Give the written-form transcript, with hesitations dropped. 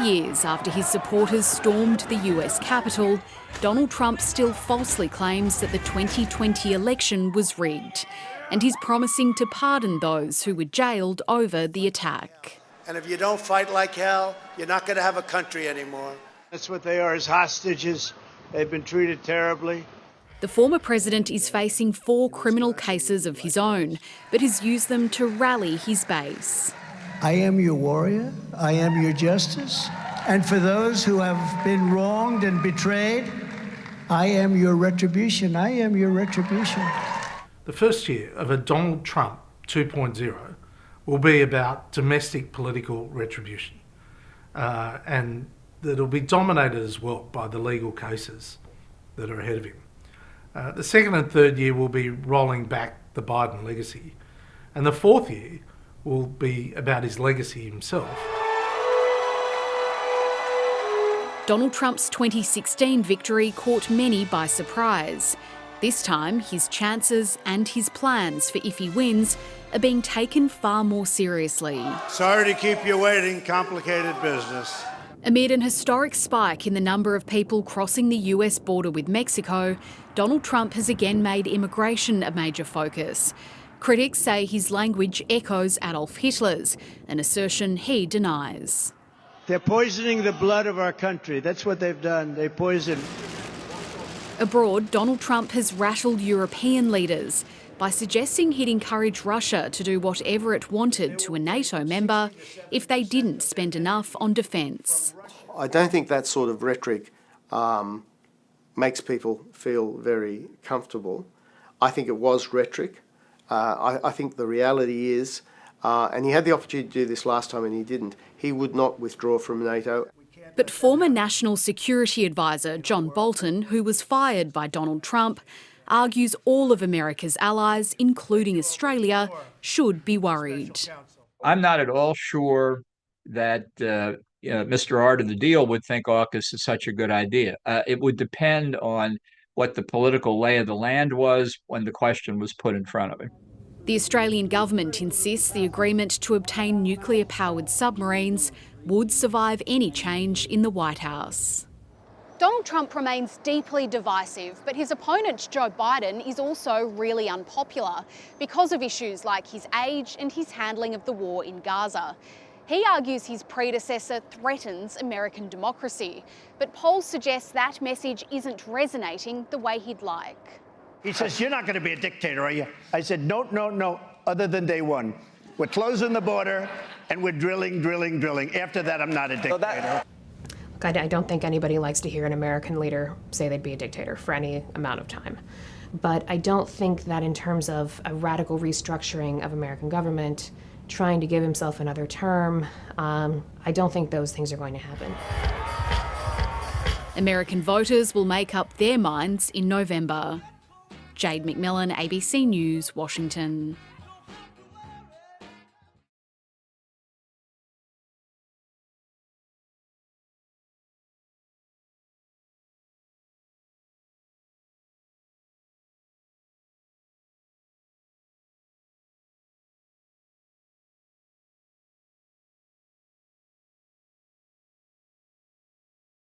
years after his supporters stormed the US Capitol, Donald Trump still falsely claims that the 2020 election was rigged, and he's promising to pardon those who were jailed over the attack. And if you don't fight like hell, you're not going to have a country anymore. That's what they are, as hostages. They've been treated terribly. The former president is facing 4 criminal cases of his own, but has used them to rally his base. I am your warrior, I am your justice, and for those who have been wronged and betrayed, I am your retribution, I am your retribution. The first year of a Donald Trump 2.0 will be about domestic political retribution, and it'll be dominated as well by the legal cases that are ahead of him. The second and third year will be rolling back the Biden legacy, and the fourth year will be about his legacy himself. Donald Trump's 2016 victory caught many by surprise. This time, his chances and his plans for if he wins are being taken far more seriously. Sorry to keep you waiting, complicated business. Amid an historic spike in the number of people crossing the US border with Mexico, Donald Trump has again made immigration a major focus. Critics say his language echoes Adolf Hitler's, an assertion he denies. They're poisoning the blood of our country. That's what they've done. They poison. Abroad, Donald Trump has rattled European leaders by suggesting he'd encourage Russia to do whatever it wanted to a NATO member if they didn't spend enough on defence. I don't think that sort of rhetoric makes people feel very comfortable. I think it was rhetoric. I think the reality is, and he had the opportunity to do this last time and he didn't, he would not withdraw from NATO. But former National Security Advisor John Bolton, who was fired by Donald Trump, argues all of America's allies, including Australia, should be worried. I'm not at all sure that Mr. Art of the deal would think AUKUS is such a good idea. It would depend on what the political lay of the land was when the question was put in front of him. The Australian government insists the agreement to obtain nuclear-powered submarines would survive any change in the White House. Donald Trump remains deeply divisive, but his opponent, Joe Biden, is also really unpopular because of issues like his age and his handling of the war in Gaza. He argues his predecessor threatens American democracy, but polls suggest that message isn't resonating the way he'd like. He says, you're not going to be a dictator, are you? I said, no, other than day one. We're closing the border and we're drilling. After that, I'm not a dictator. I don't think anybody likes to hear an American leader say they'd be a dictator for any amount of time. But I don't think that in terms of a radical restructuring of American government, trying to give himself another term, I don't think those things are going to happen. American voters will make up their minds in November. Jade McMillan, ABC News, Washington.